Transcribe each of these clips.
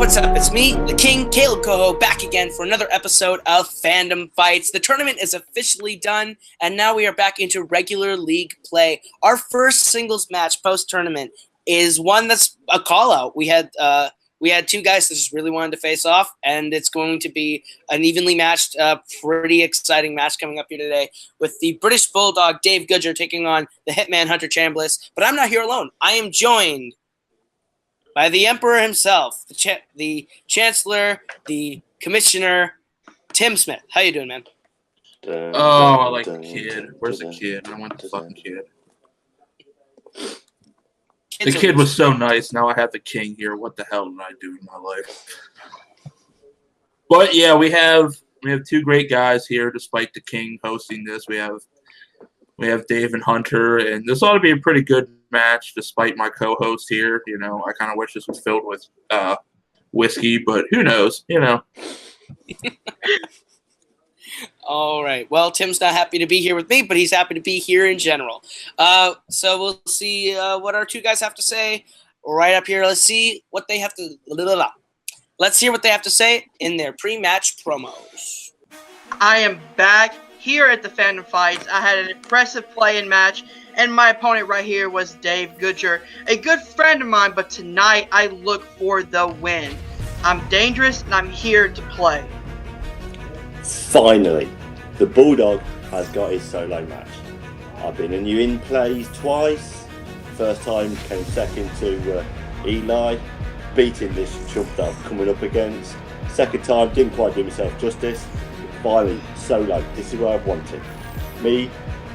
what's up? It's me, the King, Caleb Coho, back again for another episode of Fandom Fights. The tournament is officially done, and now we are back into regular league play. Our first singles match post-tournament is one that's a call-out. We had two guys that just really wanted to face off, and it's going to be an evenly matched, pretty exciting match coming up here today with the British Bulldog, Dave Goodger, taking on the Hitman Hunter Chambless. But I'm not here alone. I am joined by the Emperor himself, the Chancellor, the Commissioner, Tim Smith. How you doing, man? I like the kid. Where's the kid? I want the fucking kid. The kid was so nice. Now I have the king here. What the hell did I do in my life? But yeah, we have two great guys here. Despite the king hosting this, we have Dave and Hunter, and this ought to be a pretty good match. Despite my co-host here, I kind of wish this was filled with whiskey, but who knows? All right. Well, Tim's not happy to be here with me, but he's happy to be here in general. So we'll see what our two guys have to say right up here. Let's see what they have to. Let's hear what they have to say in their pre-match promos. I am back here at the Fandom Fights. I had an impressive play-in match, and my opponent right here was Dave Goodger, a good friend of mine, but tonight I look for the win. I'm dangerous, and I'm here to play. Finally, the Bulldog has got his solo match. I've been in new in plays twice. First time came second to Eli, beating this chump that I'm coming up against. Second time, didn't quite do myself justice. Finally, solo. This is where I've wanted. Me,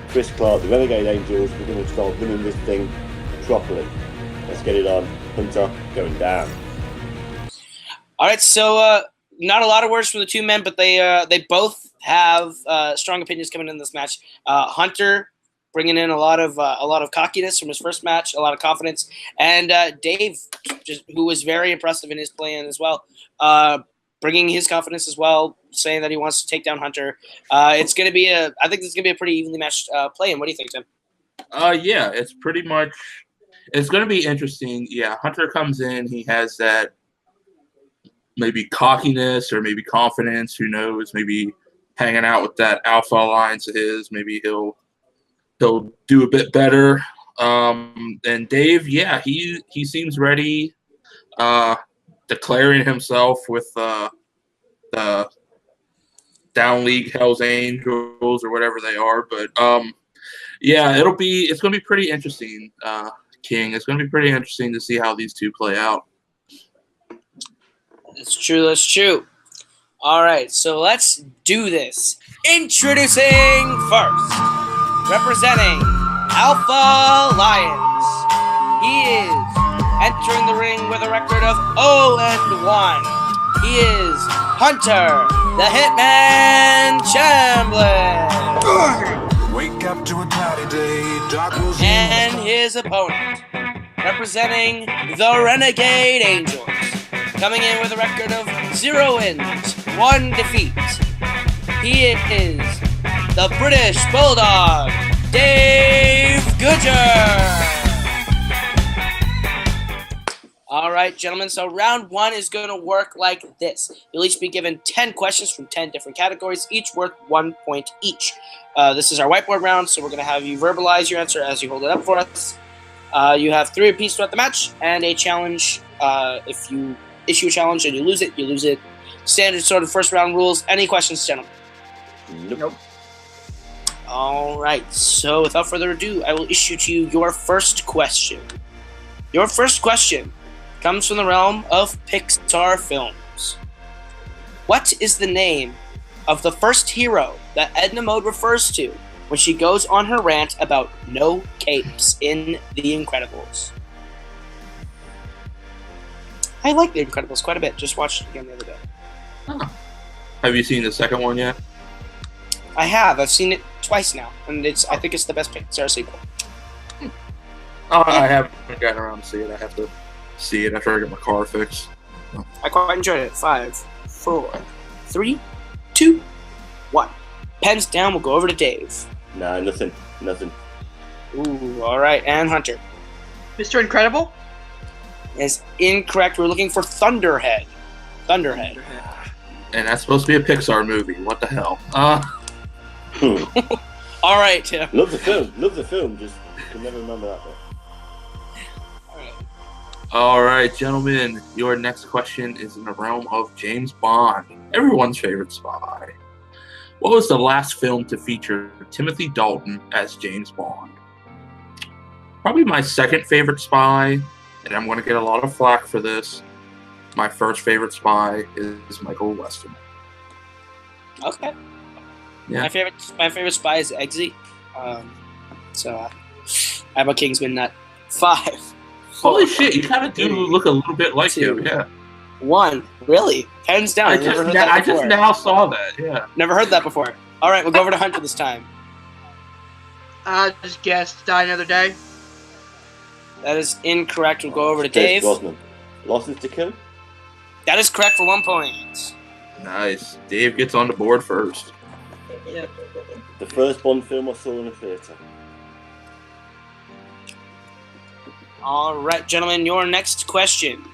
Chris Clark, the Renegade Angels, we're going to start winning this thing properly. Let's get it on. Hunter going down. All right, so not a lot of words from the two men, but they both have strong opinions coming in this match. Hunter bringing in a lot of cockiness from his first match, a lot of confidence, and Dave, who was very impressive in his play-in as well, bringing his confidence as well, saying that he wants to take down Hunter. I think this is going to be a pretty evenly matched play-in. What do you think, Tim? Yeah, it's going to be interesting. Yeah, Hunter comes in, he has that maybe cockiness or maybe confidence, who knows, maybe hanging out with that alpha alliance of his, maybe he'll do a bit better. And Dave, yeah, he seems ready, declaring himself with the down league Hell's Angels or whatever they are. But yeah, it's going to be pretty interesting, King. It's going to be pretty interesting to see how these two play out. That's true. All right, so let's do this. Introducing first, representing Alpha Lions. He is entering the ring with a record of 0-1. He is Hunter, the Hitman Chambless. Wake up to a cloudy day, dark was and his opponent, representing the Renegade Angels, coming in with a record of 0 wins, 1 defeat. He is the British Bulldog, Dave Goodger. All right, gentlemen, so round 1 is going to work like this. You'll each be given 10 questions from 10 different categories, each worth 1 point each. This is our whiteboard round, so we're going to have you verbalize your answer as you hold it up for us. You have 3 apiece throughout the match, and a challenge. If you issue a challenge and you lose it. Standard sort of first round rules. Any questions, gentlemen? Nope. All right, so without further ado, I will issue to you your first question. Your first question comes from the realm of Pixar films. What is the name of the first hero that Edna Mode refers to when she goes on her rant about no capes in The Incredibles? I like The Incredibles quite a bit. Just watched it again the other day. Huh. Have you seen the second one yet? I have. I've seen it twice now, and I think it's the best Pixar sequel. I haven't gotten around to see it. I have to see it after I get my car fixed. I quite enjoyed it. 5, 4, 3, 2, 1. Pens down. We'll go over to Dave. Nah, nothing. Ooh, all right. And Hunter. Mr. Incredible? Is incorrect. We're looking for Thunderhead. Thunderhead. And that's supposed to be a Pixar movie. What the hell? All right, Tim. Love the film. Love the film. Just can never remember that bit. All right, gentlemen. Your next question is in the realm of James Bond, everyone's favorite spy. What was the last film to feature Timothy Dalton as James Bond? Probably my second favorite spy, and I'm going to get a lot of flack for this. My first favorite spy is Michael Weston. Okay. Yeah. My favorite spy is Eggsy. I'm a Kingsman nut. 5. Holy shit, you kind of do look a little bit like him, yeah. 1. Really? Hands down. I just now saw that, yeah. Never heard that before. All right, we'll go over to Hunter this time. I just guessed Die Another Day. That is incorrect. We'll go over to Dave. License to Kill? That is correct for 1 point. Nice. Dave gets on the board first. Yep. The first Bond film I saw in a theatre. All right, gentlemen, your next question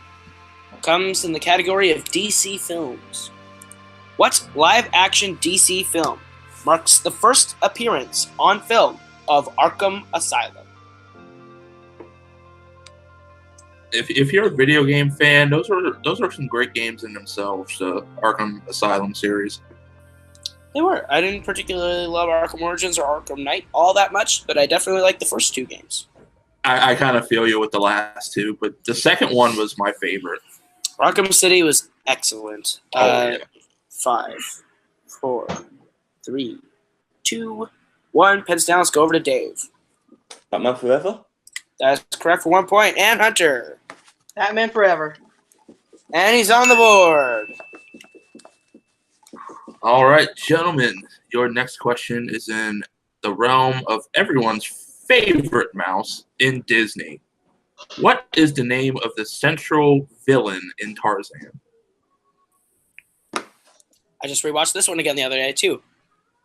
comes in the category of DC films. What live-action DC film marks the first appearance on film of Arkham Asylum? If you're a video game fan, those are some great games in themselves. The Arkham Asylum series. They were. I didn't particularly love Arkham Origins or Arkham Knight all that much, but I definitely liked the first 2 games. I kind of feel you with the last 2, but the second one was my favorite. Arkham City was excellent. Yeah. 5, 4, 3, 2, 1. Pens down. Let's go over to Dave. Batman Forever? That's correct for 1 point. And Hunter. Batman Forever. And he's on the board. All right, gentlemen, your next question is in the realm of everyone's favorite mouse in Disney. What is the name of the central villain in Tarzan? I just rewatched this one again the other day, too.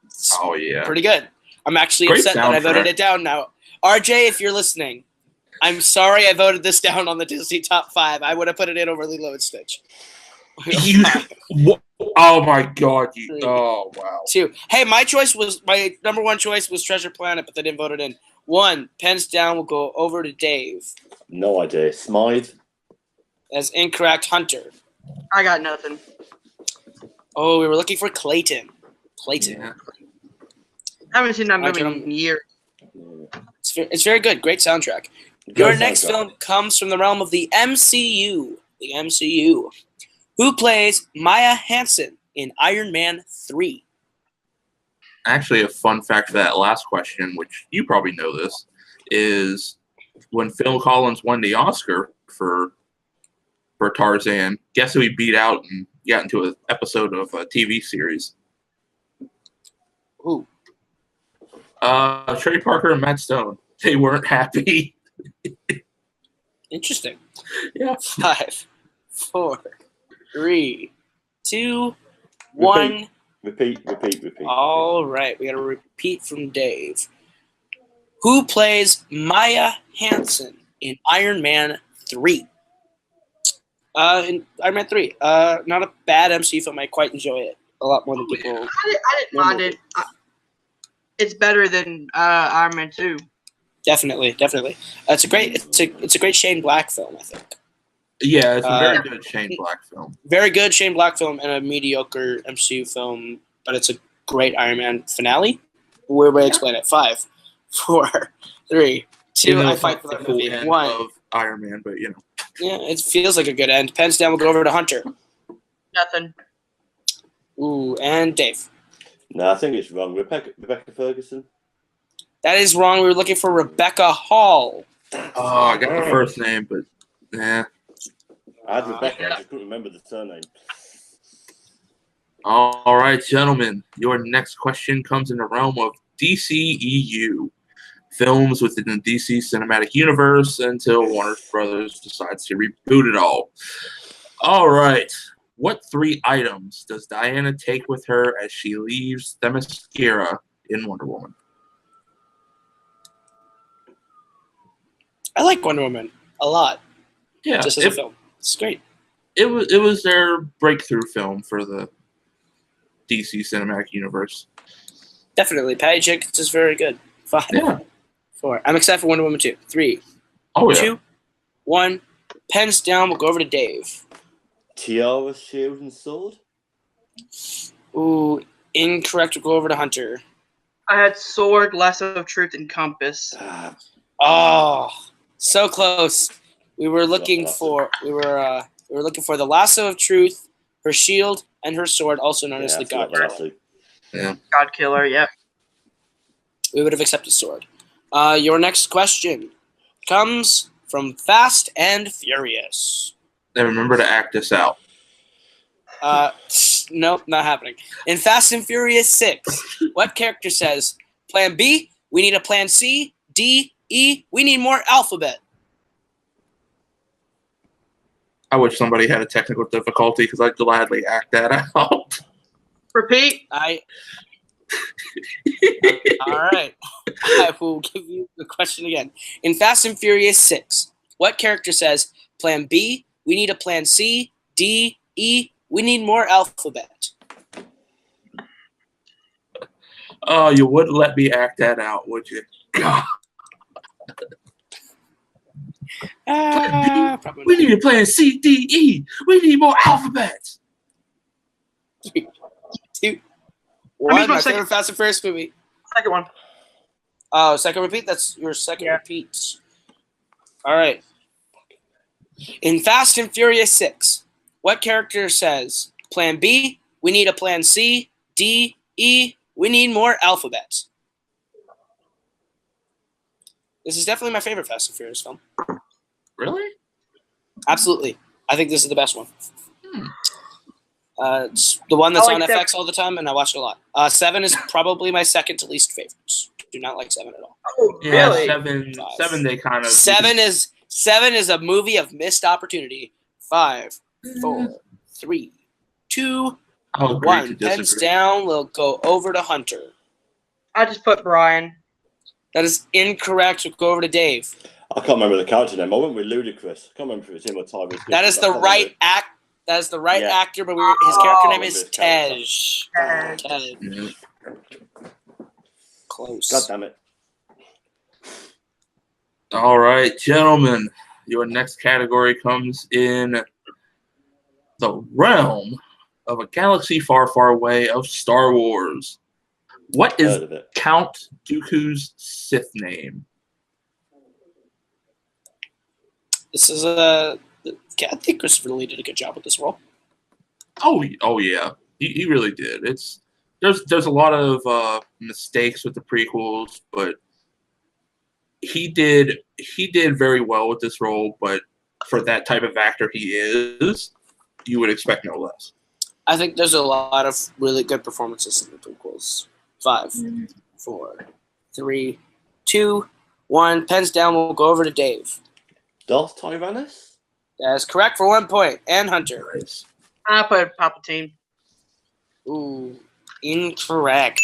It's Oh, yeah. pretty good. I'm actually Great upset that I voted soundtrack. it down now. RJ, if you're listening, I'm sorry I voted this down on the Disney Top 5. I would have put it in over Lilo and Stitch. Oh, my God. Oh, wow. 2. Hey, my number 1 choice was Treasure Planet, but they didn't vote it in. 1. Pens down. We'll go over to Dave. No idea. Smythe? That's incorrect. Hunter. I got nothing. Oh, we were looking for Clayton. Yeah. I haven't seen that Alright, movie in years. It's very good. Great soundtrack. Your next film comes from the realm of the MCU. The MCU. Who plays Maya Hansen in Iron Man 3? Actually, a fun fact for that last question, which you probably know this, is when Phil Collins won the Oscar for Tarzan, guess who he beat out and got into an episode of a TV series? Who? Trey Parker and Matt Stone. They weren't happy. Interesting. Yeah. 5, 4, 3, 2, 1. Repeat. All right, we got a repeat from Dave. Who plays Maya Hansen in Iron Man 3? In Iron Man 3. Not a bad MCU film. I quite enjoy it a lot more than people. I didn't mind it. It's better than Iron Man 2. Definitely. It's a great Shane Black film, I think. Yeah, it's a very good Shane Black film. Very good Shane Black film and a mediocre MCU film, but it's a great Iron Man finale. Weird way to explain it. 5, 4, 3, 2. I fight for that movie. 1. Of Iron Man, but you know. Yeah, it feels like a good end. Pens down. We'll go over to Hunter. Nothing. Ooh, and Dave. No, I think it's wrong. Rebecca Ferguson? That is wrong. We were looking for Rebecca Hall. Oh, I got the first name, but yeah. I had Rebecca, I just couldn't remember the surname. All right, gentlemen. Your next question comes in the realm of DCEU. Films within the DC Cinematic Universe until Warner Brothers decides to reboot it all. All right. What 3 items does Diana take with her as she leaves Themyscira in Wonder Woman? I like Wonder Woman a lot. Yeah, Just as a film. It's great. it was their breakthrough film for the DC Cinematic Universe. Definitely. Patty Jenkins is very good. 5, Yeah. 4. I'm excited for Wonder Woman 2. 3, Oh yeah. 2, 1. Pens down. We'll go over to Dave. Tiara, shield, and sword. Ooh, incorrect. We'll go over to Hunter. I had sword, lasso of truth, and compass. Oh, so close. We were looking for the lasso of truth, her shield, and her sword, also known as the God Killer. Yeah. God Killer, yep. We would have accepted sword. Your next question comes from Fast and Furious. And remember to act this out. Nope, not happening. In Fast and Furious 6, what character says, Plan B, we need a Plan C, D, E, we need more alphabet? I wish somebody had a technical difficulty because I'd gladly act that out. Repeat. All right. I will give you the question again. In Fast and Furious 6, what character says, Plan B, we need a Plan C, D, E, we need more alphabet? Oh, you wouldn't let me act that out, would you? God. Probably We need to Plan C, D, E. We need more alphabets. 3, 2, 1. My favorite Fast and Furious movie. Second one. Oh, second repeat? That's your second repeat. All right. In Fast and Furious 6, what character says, Plan B, we need a Plan C, D, E, we need more alphabets? This is definitely my favorite Fast and Furious film. Really? Absolutely. I think this is the best one. It's the one that's on like FX all the time, and I watch it a lot. 7 is probably my second to least favorites. Do not like 7 at all. Oh, Yeah, really? 7 they kind of... 7 is a movie of missed opportunity. 5, 4, 3, 2, 1. Pens down. We'll go over to Hunter. I just put Brian. That is incorrect. We'll go over to Dave. I can't remember the character name. I went with Ludacris. I can't remember if it was him or Tyrese. That is the right act. That is the right actor, but his character name is Tej. Tej. Close. God damn it. All right, gentlemen. Your next category comes in the realm of a galaxy far, far away of Star Wars. What is Count Dooku's Sith name? This is I think Christopher Lee did a good job with this role. Oh yeah, he really did. There's a lot of mistakes with the prequels, but he did very well with this role. But for that type of actor he is, you would expect no less. I think there's a lot of really good performances in the prequels. 5, 4, 3, 2, 1. Pens down. We'll go over to Dave. Darth Tyrannus? That is correct for 1 point. And Hunter. Nice. I put Palpatine. Ooh, incorrect.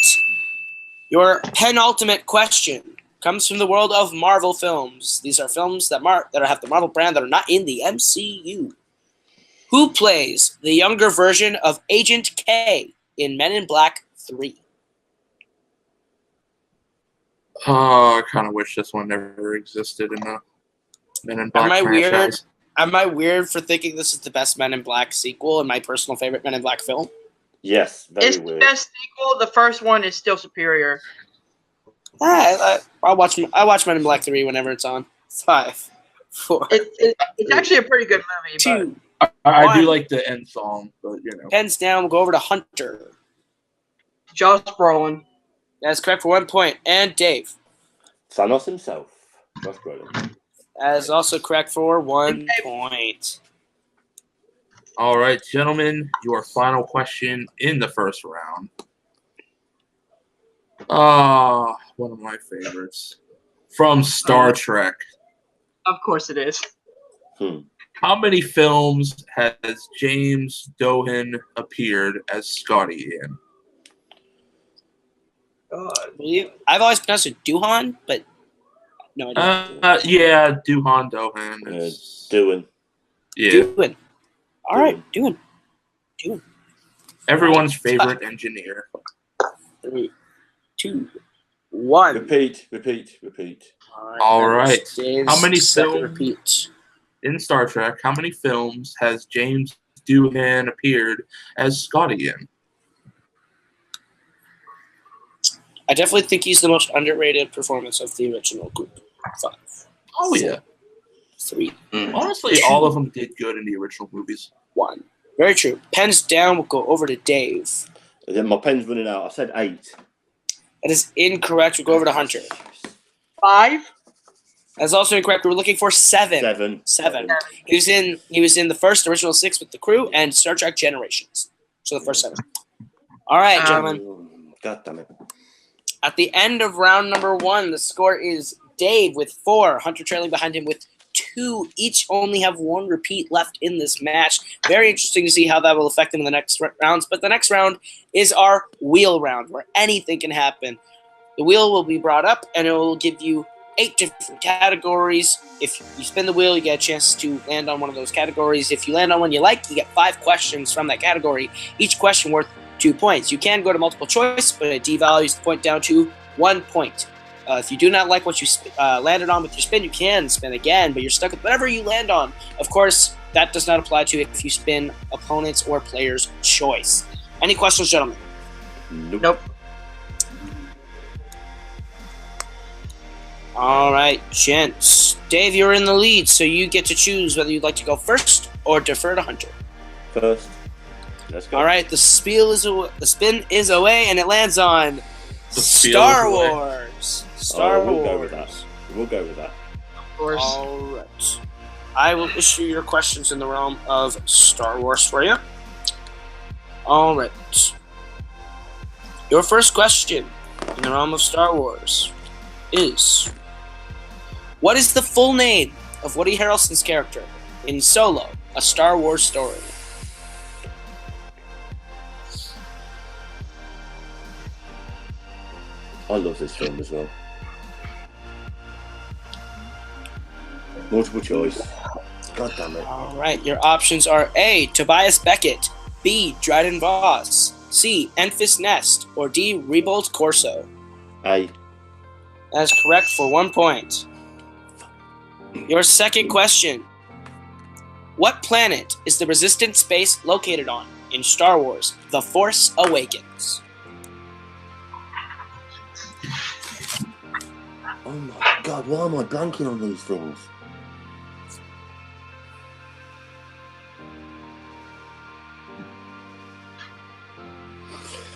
Your penultimate question comes from the world of Marvel films. These are films that have the Marvel brand that are not in the MCU. Who plays the younger version of Agent K in Men in Black 3? Oh, I kind of wish this one never existed in the Men in Black franchise. Am I weird for thinking this is the best Men in Black sequel and my personal favorite Men in Black film? Yes, very It's weird. the best sequel. The first one is still superior. I watch Men in Black 3 whenever it's on. 5, 4. It's actually a pretty good movie. 2. I do like the end song, but you know. Pens down. We'll go over to Hunter. Josh Brolin. That's correct for 1 point. And Dave. Thanos himself. Josh Brolin. That is also correct for 1 point. All right, gentlemen, your final question in the first round. One of my favorites. From Star Trek. Of course it is. How many films has James Doohan appeared as Scotty in? I've always pronounced it Doohan, but no idea. Yeah, Doohan. Doing. Yeah. Doohan. All right, doing. Everyone's favorite engineer. 3, 2, 1. Repeat. All that right. was Dave's How many second films repeat? in Star Trek? How many films has James Doohan appeared as Scotty in? I definitely think he's the most underrated performance of the original group. 5. Oh yeah. 3. Honestly, 2, all of them did good in the original movies. 1. Very true. Pens down. We'll go over to Dave. Then my pen's running out. I said 8. That is incorrect. We'll go over to Hunter. 5. That's also incorrect. We were looking for 7. 7. He was in the first original 6 with the crew and Star Trek Generations. So the first 7. All right, gentlemen. God damn it. At the end of round number 1, the score is Dave with 4. Hunter trailing behind him with 2. Each only have 1 repeat left in this match. Very interesting to see how that will affect them in the next rounds. But the next round is our wheel round, where anything can happen. The wheel will be brought up, and it will give you 8 different categories. If you spin the wheel, you get a chance to land on one of those categories. If you land on one you like, you get 5 questions from that category. Each question worth 2 points. You can go to multiple choice, but it devalues the point down to 1 point. If you do not like what you landed on with your spin, you can spin again, but you're stuck with whatever you land on. Of course, that does not apply to if you spin opponent's or player's choice. Any questions, gentlemen? Nope. All right, gents. Dave, you're in the lead, so you get to choose whether you'd like to go first or defer to Hunter. First. Let's go. All right, the spin is away, and it lands on The spiel Star is away. Wars. Star We'll Wars. go with that. We'll go with that. Of course. All right. I will issue your questions in the realm of Star Wars for you. All right. Your first question in the realm of Star Wars is: what is the full name of Woody Harrelson's character in Solo, a Star Wars story? I love this film as well. Multiple choice. God damn it. All right. Your options are A, Tobias Beckett, B, Dryden Voss, C, Enfys Nest, or D, Rebold Corso. A. That is correct for 1 point. Your second question: what planet is the Resistance base located on in Star Wars: The Force Awakens? Oh my god, why am I blanking on these things?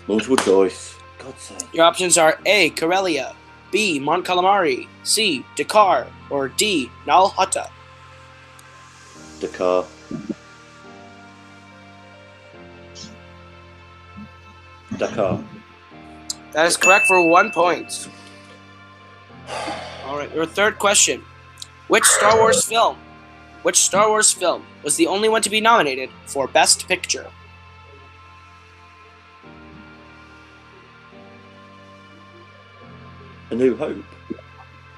Multiple choice. God's sake. Your options are A, Corellia, B, Mon Calamari, C, Dakar, or D, Nal Hutta. Dakar. Dakar. That is correct for 1 point. All right, your third question: which Star Wars film was the only one to be nominated for Best Picture? A New Hope.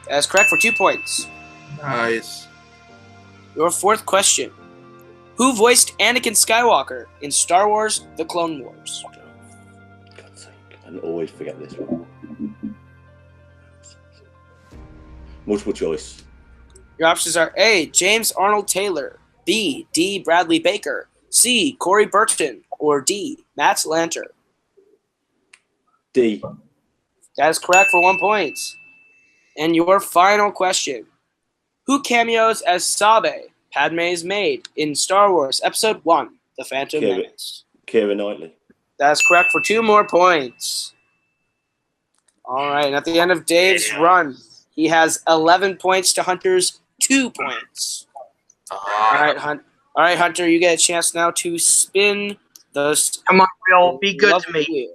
That is correct for 2 points. Nice. Your fourth question: who voiced Anakin Skywalker in Star Wars: The Clone Wars? God's sake. I always forget this one. Multiple choice. Your options are A, James Arnold Taylor, B, D, Bradley Baker, C, Corey Burton, or D, Matt Lanter. D. That is correct for 1 point. And your final question: who cameos as Sabe, Padme's maid, in Star Wars Episode 1, The Phantom Menace? Keira Knightley. That is correct for 2 more points. All right, and at the end of Dave's run, he has 11 points to Hunter's 2 points. All right, Hunter, you get a chance now to spin the. Come on, Will. Be good to me. wheel.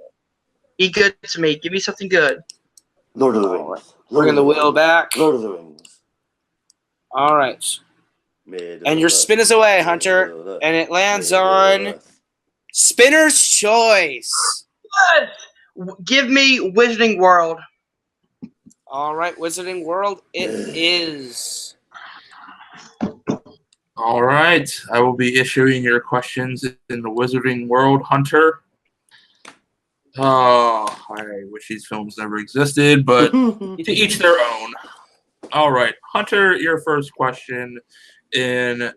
Be good to me. Give me something good. Lord of the Rings. Bringing the wheel back. Lord of the Rings. All right, and your spin is away, Hunter, and it lands on Spinner's Choice. Give me Wizarding World. All right, Wizarding World, it is. All right. I will be issuing your questions in the Wizarding World, Hunter. Oh, I wish these films never existed, but to each their own. All right. Hunter, your first question in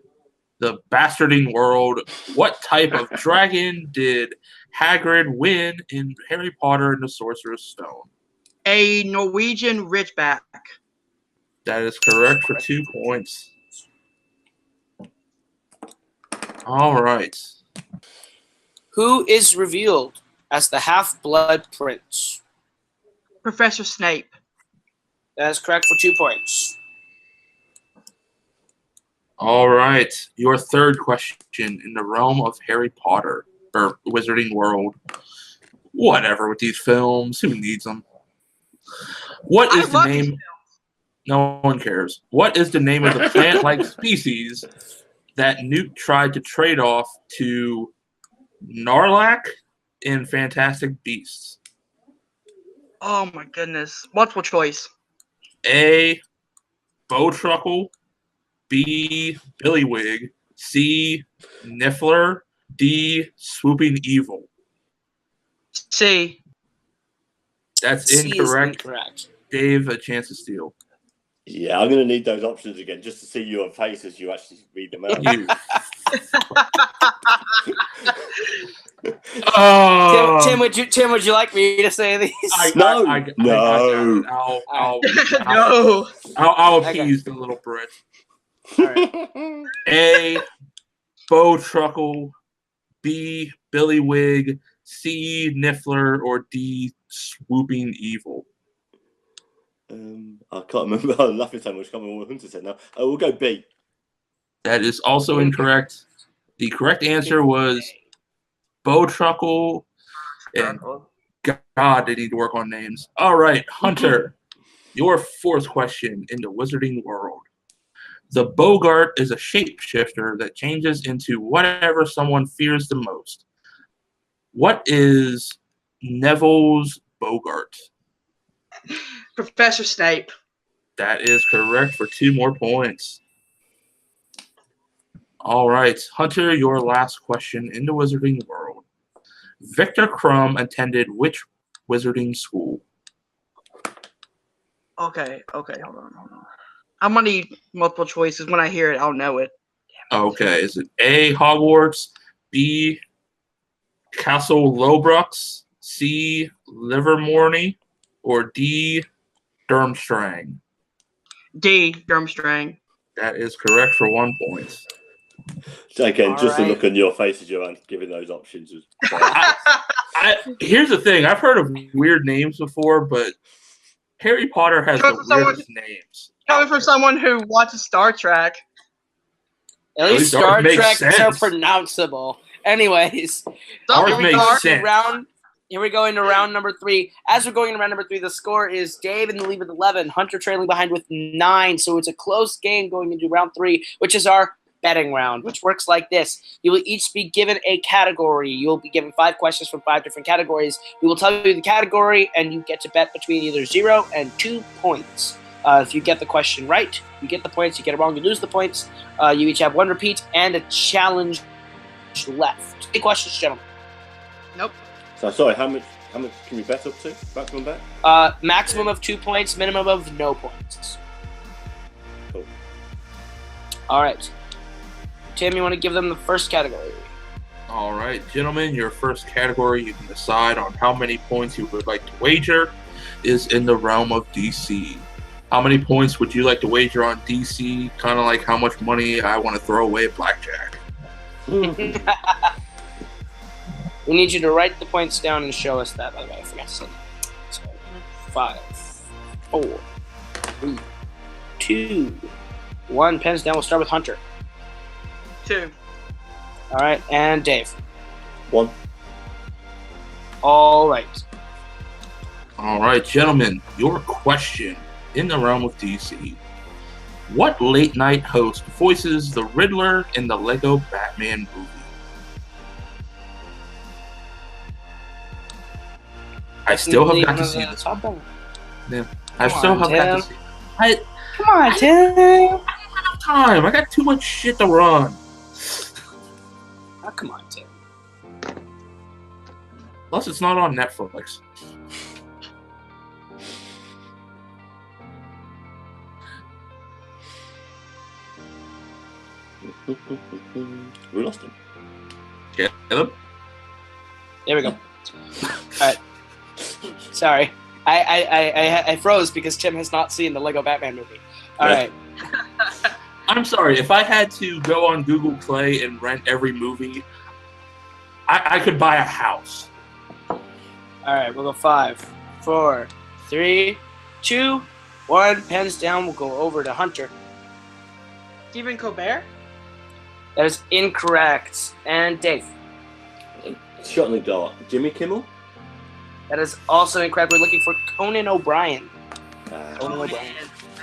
the Bastarding World. What type of dragon did Hagrid win in Harry Potter and the Sorcerer's Stone? A Norwegian Ridgeback. That is correct for 2 points. All right. Who is revealed as the Half-Blood Prince? Professor Snape. That is correct for 2 points. All right. Your third question in the realm of Harry Potter or Wizarding World. Whatever with these films. Who needs them? What is the name? No one cares. What is the name of the plant-like species that Newt tried to trade off to Narlac in Fantastic Beasts? Oh my goodness. Multiple choice. A. Bowtruckle. B. Billywig. C. Niffler. D. Swooping Evil. C. That's C is incorrect. incorrect. Dave, a chance to steal. Yeah, I'm going to need those options again just to see your face as you actually read them out. You. Oh. Tim, would you like me to say these? No. I'll appease the little Brit. All right. A. Bowtruckle. B. Billywig. C. Niffler. Or D. Swooping Evil. I can't remember. I'm laughing so much. I can't remember what Hunter said now. We'll go B. That is also incorrect. The correct answer was Bowtruckle. And God, they need to work on names. All right, Hunter, your fourth question in the Wizarding World. The Bogart is a shapeshifter that changes into whatever someone fears the most. What is Neville's Bogart? Professor Snape. That is correct for 2 more points. All right, Hunter, your last question in the Wizarding World. Victor Crumb attended which wizarding school? Okay, hold on. I'm gonna need multiple choices. When I hear it, I'll know it. Okay, is it A, Hogwarts, B, Castle Lowbrooks, C, Livermore, or D, Durmstrang? D, Durmstrang. That is correct for 1 point. Again, All just right. to look on your faces, Joanne, giving those options. Here's the thing. I've heard of weird names before, but Harry Potter has the weirdest names. Coming from someone who watches Star Trek. At least ours Star makes Trek are sense. pronounceable. Anyways, Ours here we makes go. sense. Here we go into round number 3. As we're going into round number 3, the score is Dave in the lead with 11, Hunter trailing behind with 9. So it's a close game going into round 3, which is our betting round, which works like this. You will each be given a category. You will be given 5 questions from 5 different categories. We will tell you the category, and you get to bet between either 0 and 2 points. If you get the question right, you get the points. You get it wrong, you lose the points. You each have 1 repeat and a challenge left. Any questions, gentlemen? Nope. So sorry, how much can we bet up to? Maximum bet? Maximum of 2 points, minimum of no points. Cool. All right. Tim, you want to give them the first category? All right, gentlemen, your first category, you can decide on how many points you would like to wager, is in the realm of DC. How many points would you like to wager on DC? Kind of like how much money I want to throw away at blackjack. We need you to write the points down and show us that, by the way. I forgot to say that. So, 5, 4, 3, 2, 1. Pens down. We'll start with Hunter. 2. All right, and Dave. 1. All right. All right, gentlemen, your question in the realm of DC. What late night host voices the Riddler in the Lego Batman movie? I still have got to see this. Yeah, I still have got to see it. Come on, Tim. time. I got too much shit to run. Oh, come on, Tim. Plus, it's not on Netflix. We lost him. Caleb? There we go. All right. Sorry. I froze because Tim has not seen the Lego Batman movie. All right. I'm sorry. If I had to go on Google Play and rent every movie, I could buy a house. All right. We'll go 5, 4, 3, 2, 1. Pens down. We'll go over to Hunter. Stephen Colbert? That is incorrect. And Dave. Shot in the dark. Jimmy Kimmel? That is also incorrect. We're looking for Conan O'Brien. Conan O'Brien.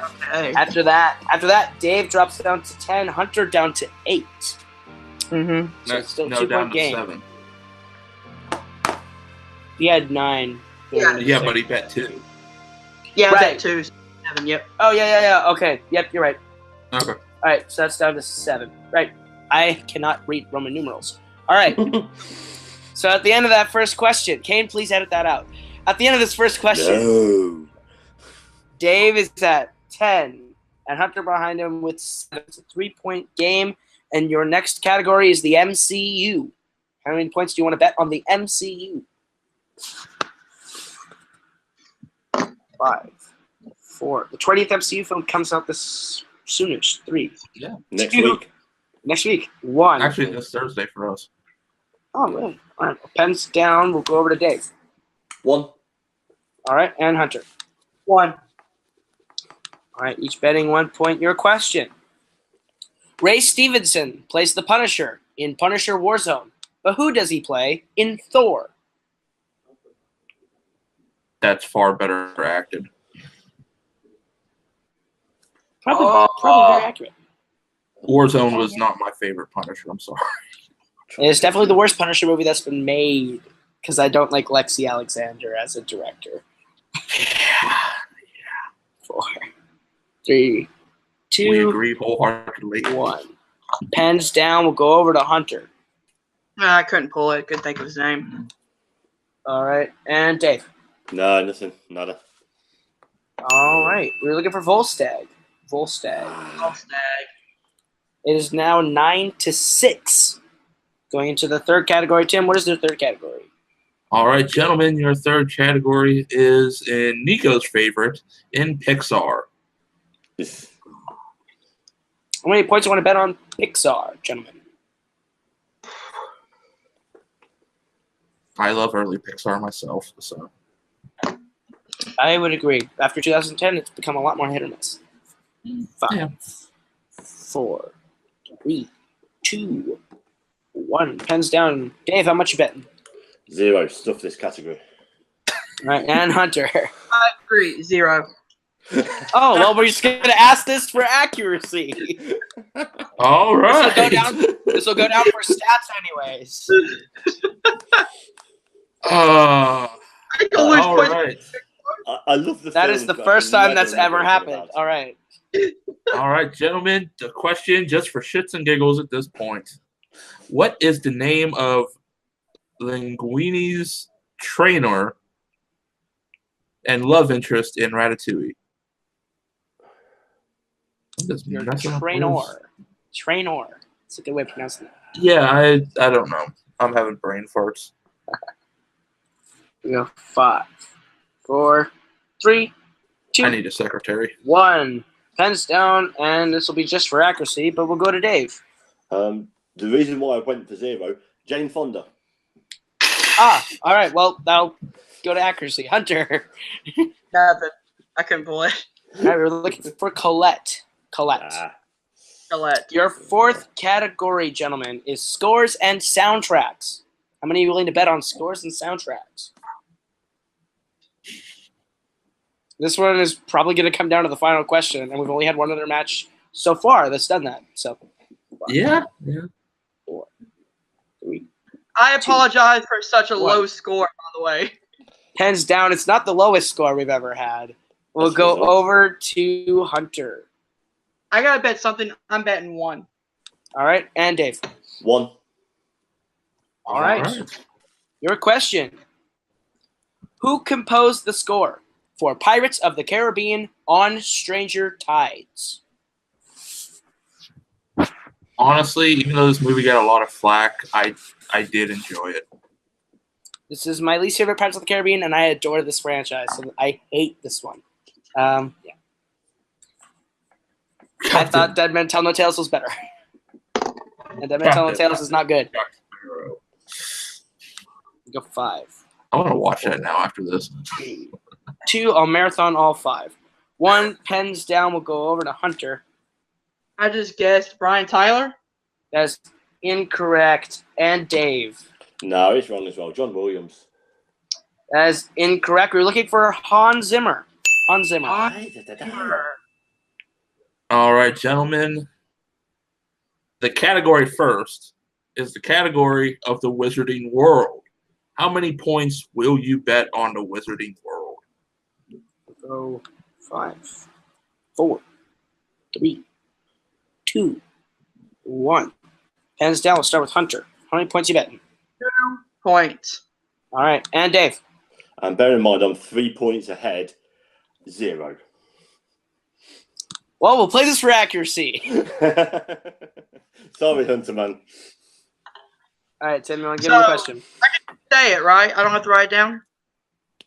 Okay. After that, Dave drops down to 10. Hunter down to 8. Mm-hmm. So it's still a no, 2-point down to game. 7. He had 9. Yeah, but he bet 2. Yeah, I Right. bet 2. 7, yep. Oh, yeah. Okay. Yep, you're right. Okay. All right, so that's down to 7. Right. I cannot read Roman numerals. All right. So at the end of that first question, Kane, please edit that out. At the end of this first question, No. Dave is at 10, and Hunter behind him with 7. It's a 3-point game, and your next category is the MCU. How many points do you want to bet on the MCU? 5, 4. The 20th MCU film comes out this soonish. 3. Yeah. Next 2. week. Next week. 1. Actually, this Thursday for us. Oh, really? All right. Pens down. We'll go over to Dave. 1. All right. And Hunter. 1. All right. Each betting 1 point. Your question. Ray Stevenson plays the Punisher in Punisher Warzone. But who does he play in Thor? That's far better acted. Probably very accurate. Warzone was not my favorite Punisher. I'm sorry. It's definitely the worst Punisher movie that's been made because I don't like Lexi Alexander as a director. Yeah. 4, 3, 2, We agree wholeheartedly. 1. Pens down. We'll go over to Hunter. I couldn't pull it. Couldn't think of his name. All right. And Dave. No, nothing. Nada. All right. We're looking for Volstagg. Volstagg. Oh, snag. It is now 9-6. Going into the third category. Tim, what is the third category? All right, gentlemen, your third category is in Nico's favorite, in Pixar. How many points do you want to bet on Pixar, gentlemen? I love early Pixar myself, so. I would agree. After 2010, it's become a lot more hit or miss. 5, Yeah. 4, 3, 2, 1. Pens down. Dave, how much you betting? 0. Stuff this category. All right, and Hunter. I agree. 0. Oh, well, we're just going to ask this for accuracy. All right. This will go down for stats anyways. All Always right. I love the That film, is the but first I time that's never ever thought happened. about it. All right. All right, gentlemen, the question just for shits and giggles at this point. What is the name of Linguini's trainer and love interest in Ratatouille? Your That's trainer. Trainer. It's a good way of pronouncing that. Yeah, I don't know. I'm having brain farts. We go 5, 4, 3, 2, I need a secretary. 1. Pens down, and this will be just for accuracy, but we'll go to Dave. The reason why I went for 0, Jane Fonda. All right. Well, that'll go to accuracy. Hunter. Nothing. I couldn't pull it. All right, we're looking for Colette. Colette. Your fourth category, gentlemen, is scores and soundtracks. How many are you willing to bet on scores and soundtracks? This one is probably going to come down to the final question, and we've only had one other match so far that's done that. So, Yeah. 4, 3. I apologize for such a 1. low score, by the way. Pens down. It's not the lowest score we've ever had. We'll go over to Hunter. I gotta bet something. I'm betting 1. All right, and Dave. 1. All right. Your question. Who composed the score for Pirates of the Caribbean on Stranger Tides? Honestly, even though this movie got a lot of flack, I did enjoy it. This is my least favorite Pirates of the Caribbean, and I adore this franchise, so I hate this one. Yeah. I thought Dead Men Tell No Tales was better. And Dead Men Tell No Tales is not good. Go 5. I want to watch that now after this. 2, I'll marathon all 5. 1, pens down, will go over to Hunter. I just guessed Brian Tyler. That's incorrect. And Dave. No, it's wrong as well. John Williams. That is incorrect. We're looking for Hans Zimmer. Hans Zimmer. All right, gentlemen. The category first is the category of the Wizarding World. How many points will you bet on the Wizarding World? Go 5, 4, 3, 2, 1. Hands down. We'll start with Hunter. How many points you betting? 2 points. All right, and Dave. And bear in mind, I'm 3 points ahead. 0. Well, we'll play this for accuracy. Sorry, Hunter, man. All right, Tim, you want to give me a question? I can say it, right? I don't have to write it down?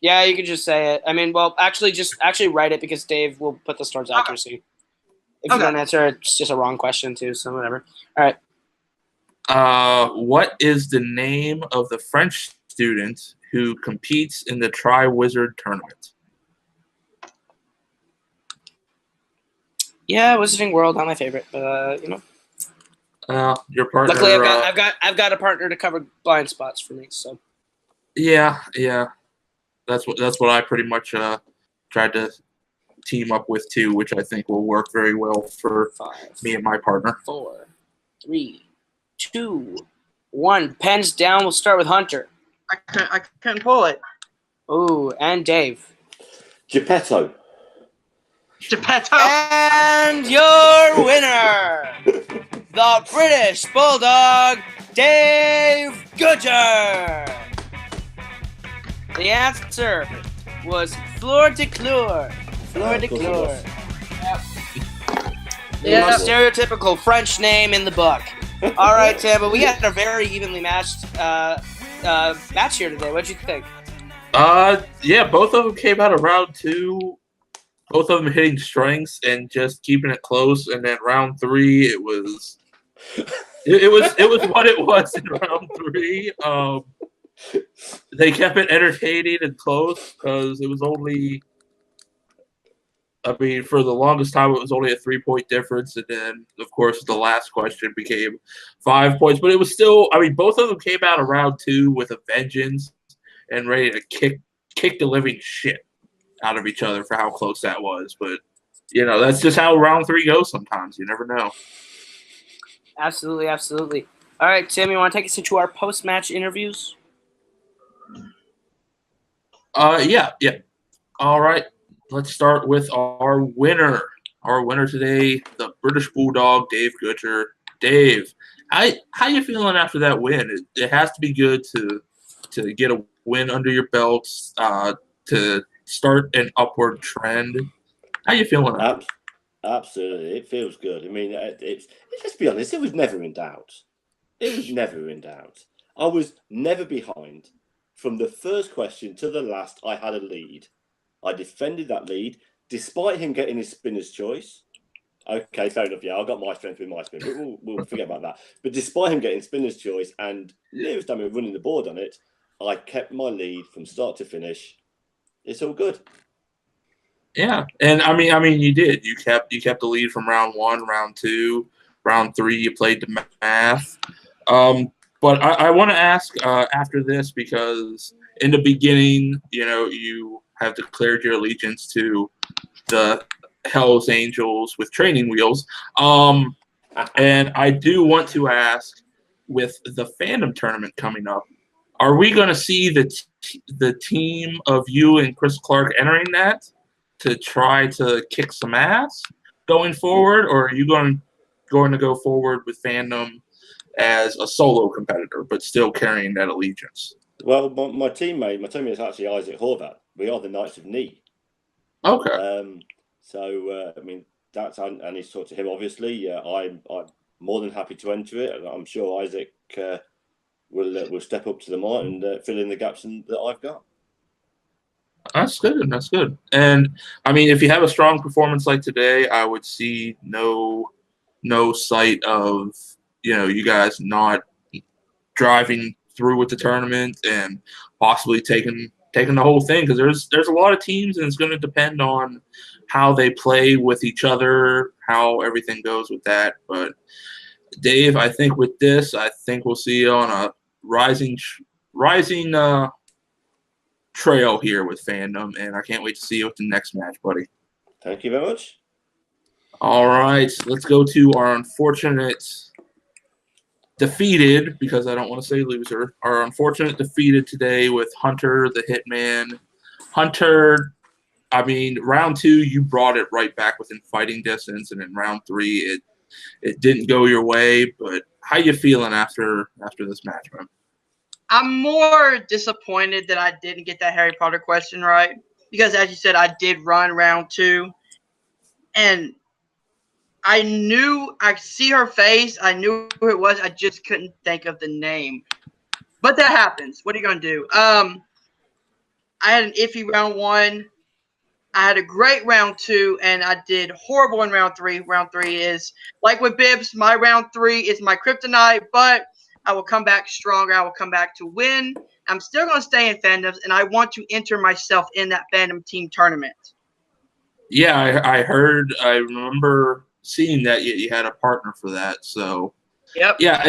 Yeah, you can just say it. I mean, well, actually write it because Dave will put this towards accuracy. If you don't answer, it's just a wrong question too, so whatever. All right. What is the name of the French student who competes in the Tri-Wizard tournament? Yeah, Wizarding World, not my favorite, but Your partner. Luckily, I've got a partner to cover blind spots for me. So. Yeah. That's what I pretty much tried to team up with too, which I think will work very well for 5, me and my partner. 4, 3, 2, 1. Pens down. We'll start with Hunter. I couldn't pull it. Ooh, and Dave. Geppetto. And your winner, the British Bulldog, Dave Goodger. The answer was Fleur de Coeur. Fleur de Coeur. The most stereotypical French name in the book. All right, Tim, but we had a very evenly matched match here today. What'd you think? Yeah, both of them came out of round 2. Both of them hitting strengths and just keeping it close. And then round 3, it was what it was in round 3. They kept it entertaining and close because it was only. I mean, for the longest time, it was only a 3-point difference, and then, of course, the last question became 5 points. But it was still. I mean, both of them came out of round 2 with a vengeance and ready to kick the living shit out of each other for how close that was. But, that's just how round 3 goes sometimes. You never know. Absolutely. All right, Tim, you want to take us into our post-match interviews? Yeah. All right. Let's start with our winner. Our winner today, the British Bulldog, Dave Goodger. Dave, how you feeling after that win? It has to be good to get a win under your belts, to start an upward trend. How you feeling? Absolutely, it feels good. I mean, let's be honest, it was never in doubt. I was never behind. From the first question to the last, I had a lead. I defended that lead, despite him getting his spinner's choice. Okay, fair enough. Yeah, I got my strength with my spin, but we'll forget about that. But despite him getting spinner's choice and nearest time running the board on it, I kept my lead from start to finish. It's all good. Yeah, and I mean, you did. You kept the lead from round 1, round 2, round 3. You played the math. But I want to ask after this, because in the beginning, you have declared your allegiance to the Hell's Angels with training wheels. And I do want to ask, with the Fandom tournament coming up, are we going to see the team of you and Chris Clark entering that to try to kick some ass? going forward, or are you going to go forward with Fandom as a solo competitor, but still carrying that allegiance? Well, my teammate is actually Isaac Horvath. We are the Knights of Knee. Okay. So I mean, I need to talk to him. Obviously, I'm more than happy to enter it, and I'm sure Isaac will step up to the mark and fill in the gaps that I've got. That's good. That's good. And I mean, if you have a strong performance like today, I would see no sight of you guys not driving through with the tournament and possibly taking the whole thing, because there's a lot of teams, and it's going to depend on how they play with each other, how everything goes with that. But Dave, I think with this, I think we'll see you on a rising trail here with Fandom, and I can't wait to see you at the next match, buddy. Thank you very much. All right, let's go to our unfortunate defeated, because I don't want to say loser, our unfortunate defeated today with Hunter the Hitman. Hunter, I mean, round 2, you brought it right back within fighting distance, and in round 3, it didn't go your way. But how you feeling after this match, man? I'm more disappointed that I didn't get that Harry Potter question right, because as you said, I did run round 2, and I see her face, I knew who it was, I just couldn't think of the name. But that happens. What are you gonna do? I had an iffy round 1. I had a great round 2, and I did horrible in round 3. Round 3 is like with Bibbs. My round 3 is my kryptonite, but I will come back stronger. I will come back to win. I'm still going to stay in Fandoms, and I want to enter myself in that Fandom team tournament. Yeah, I heard. I remember seeing that you had a partner for that. So, yep. Yeah,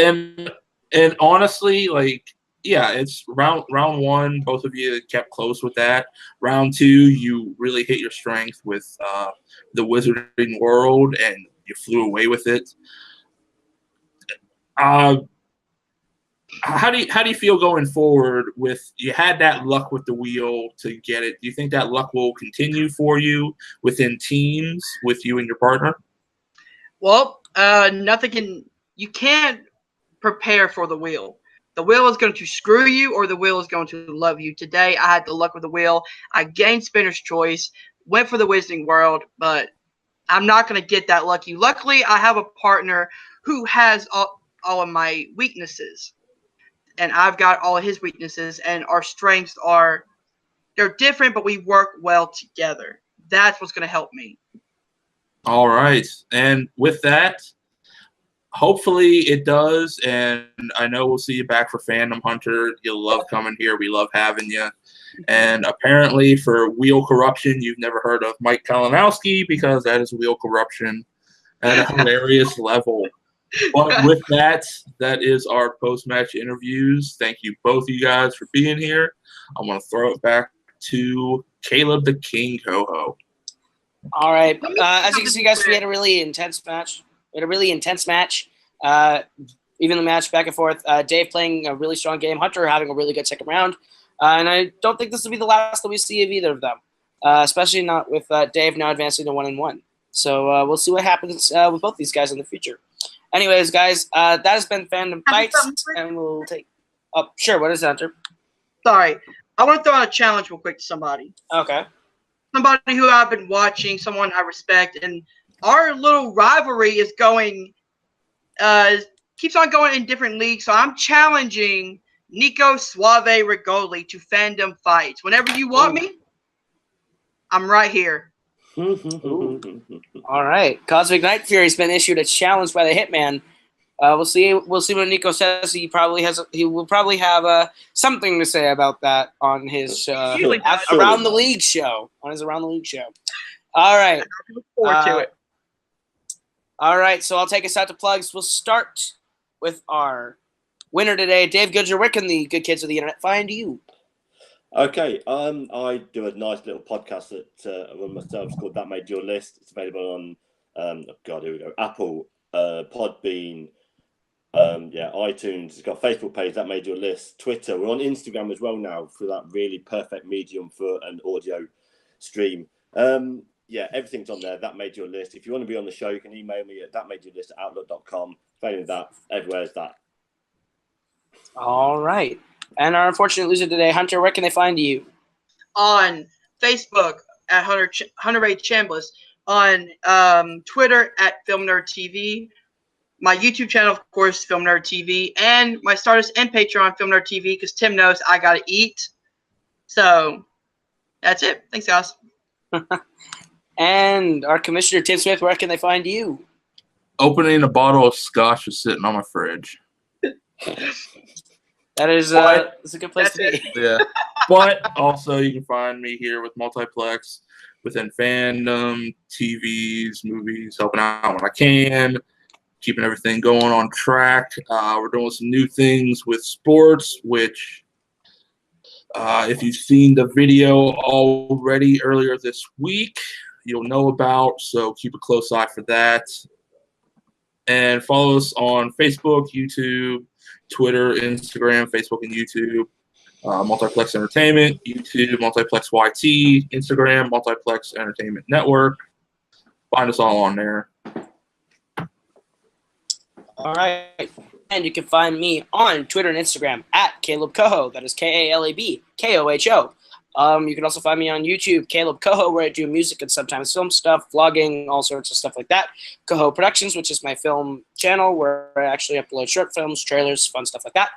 and honestly, like, yeah, it's round 1. Both of you kept close with that. Round 2, you really hit your strength with the Wizarding World, and you flew away with it. How do you feel going forward with, you had that luck with the wheel to get it? Do you think that luck will continue for you within teams with you and your partner? Well, you can't prepare for the wheel. The wheel is going to screw you, or the wheel is going to love you. Today, I had the luck with the wheel. I gained Spinner's Choice, went for the Wizarding World, but I'm not going to get that lucky. Luckily, I have a partner who has all of my weaknesses, and I've got all of his weaknesses, and our strengths they're different, but we work well together. That's what's going to help me. All right. And with that, hopefully it does, and I know we'll see you back for Fandom, Hunter. You'll love coming here. We love having you. And apparently for wheel corruption, you've never heard of Mike Kalinowski, because that is wheel corruption at a hilarious level. But with that, that is our post-match interviews. Thank you, both of you guys, for being here. I'm going to throw it back to Caleb the King Coho. All right. As you can see, guys, we had a really intense match. Even the match back and forth. Dave playing a really strong game. Hunter having a really good second round. And I don't think this will be the last that we see of either of them, especially not with Dave now advancing to 1-1. So we'll see what happens with both these guys in the future. Anyways, guys, that has been Fandom Fights, and we'll take. Oh, sure. What is that, Hunter? Sorry, I want to throw out a challenge real quick to somebody. Okay. Somebody who I've been watching, someone I respect, and our little rivalry is going, keeps on going in different leagues. So I'm challenging Nico Suave Rigoli to Fandom Fights. Whenever you want me, I'm right here. All right. Cosmic Night Fury's been issued a challenge by the Hitman. We'll see what Nico says. He will probably have something to say about that on his Around the League show. On his Around the League show. All right. I look forward to it. All right. So I'll take us out to plugs. We'll start with our winner today, Dave Goodger. Where can the good kids of the internet find you? Okay, I do a nice little podcast that I run myself. It's called That Made Your List. It's available on, here we go, Apple, Podbean, iTunes. It's got a Facebook page, That Made Your List, Twitter. We're on Instagram as well now for that really perfect medium for an audio stream. yeah, everything's on there. That made your list. If you want to be on the show, you can email me at thatmadeyourlist@outlook.com. Failing that, everywhere's that. All right. And our unfortunate loser today, Hunter, where can they find you? On Facebook at Hunter Ray Chambless, on Twitter at Film Nerd TV, my YouTube channel, of course, Film Nerd TV, and my Stardust and Patreon, Film Nerd TV, because Tim knows I gotta eat. So that's it. Thanks, guys. And our commissioner, Tim Smith, where can they find you? Opening a bottle of scotch is sitting on my fridge. That is that's a good place to be. Yeah. But also you can find me here with Multiplex within Fandom, TVs, movies, helping out when I can, keeping everything going on track. We're doing some new things with sports, which if you've seen the video already earlier this week, you'll know about, so keep a close eye for that. And follow us on Facebook, YouTube, Twitter, Instagram, Facebook, and YouTube. Multiplex Entertainment, YouTube, Multiplex YT, Instagram, Multiplex Entertainment Network. Find us all on there. All right. And you can find me on Twitter and Instagram at Caleb Coho. That is Kalab Koho. You can also find me on YouTube, Caleb Coho, where I do music and sometimes film stuff, vlogging, all sorts of stuff like that. Coho Productions, which is my film channel where I actually upload short films, trailers, fun stuff like that.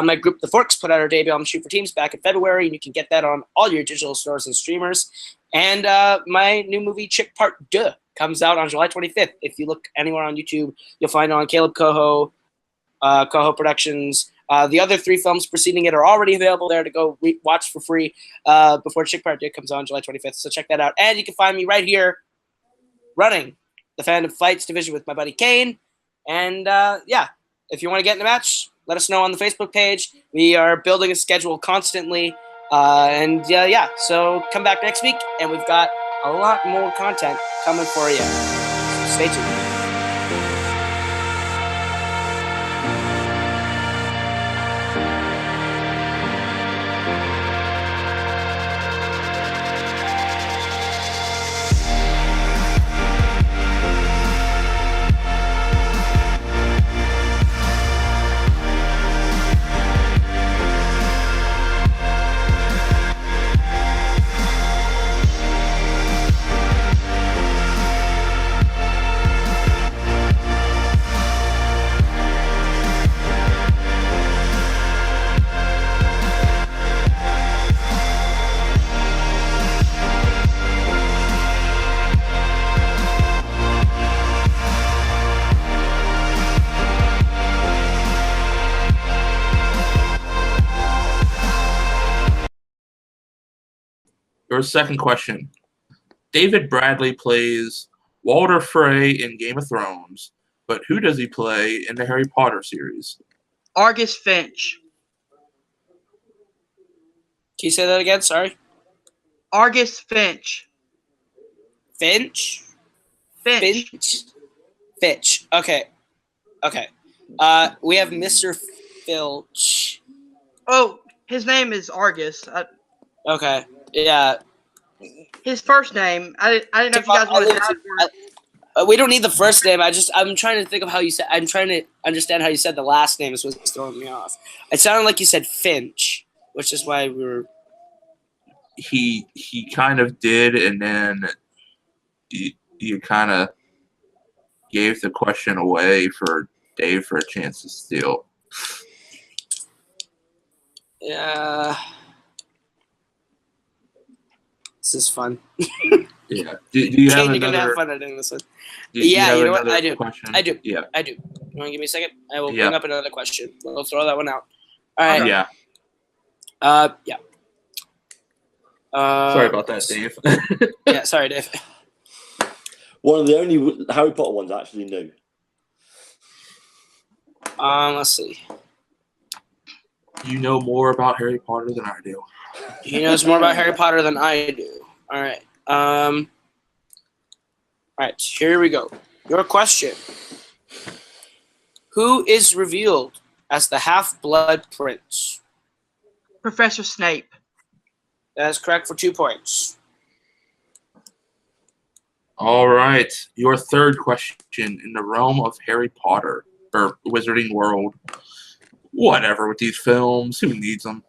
My group, The Forks, put out our debut album, Shoot for Teams, back in February, and you can get that on all your digital stores and streamers. And my new movie, Chick Part 2, comes out on July 25th. If you look anywhere on YouTube, you'll find it on Caleb Coho, Coho Productions. The other 3 films preceding it are already available there to go watch for free before Chick Part 2 comes on July 25th. So check that out. And you can find me right here running the Fandom Fights division with my buddy Kane. And yeah, if you want to get in a match, let us know on the Facebook page. We are building a schedule constantly. And yeah, so come back next week, and we've got a lot more content coming for you. So stay tuned. Your second question. David Bradley plays Walder Frey in Game of Thrones, but who does he play in the Harry Potter series? Argus Finch. Can you say that again? Sorry. Argus Finch. Finch? Finch. Fitch. Okay. We have Mr. Filch. Oh, his name is Argus. Okay. Yeah. His first name, I didn't know if you guys wanted to. We don't need the first name. I'm trying to think of how you said. I'm trying to understand how you said the last name. Is what's throwing me off. It sounded like you said Finch, which is why we were. He kind of did, and then you kind of gave the question away for Dave for a chance to steal. Yeah. This is fun. Yeah. Do you have You're gonna have another? fun at doing this one. Yeah. You know what? I do. Question? I do. Yeah. I do. You want to give me a second? I will Yeah. bring up another question. We'll throw that one out. All right. Yeah. Yeah. Sorry about that, Dave. Yeah. Sorry, Dave. One of the only Harry Potter ones I actually knew. Let's see. You know more about Harry Potter than I do. He knows more about Harry Potter than I do. All right. All right. Here we go. Your question. Who is revealed as the Half-Blood Prince? Professor Snape. That is correct for 2 points. All right. Your third question. In the realm of Harry Potter, or Wizarding World, whatever with these films, who needs them?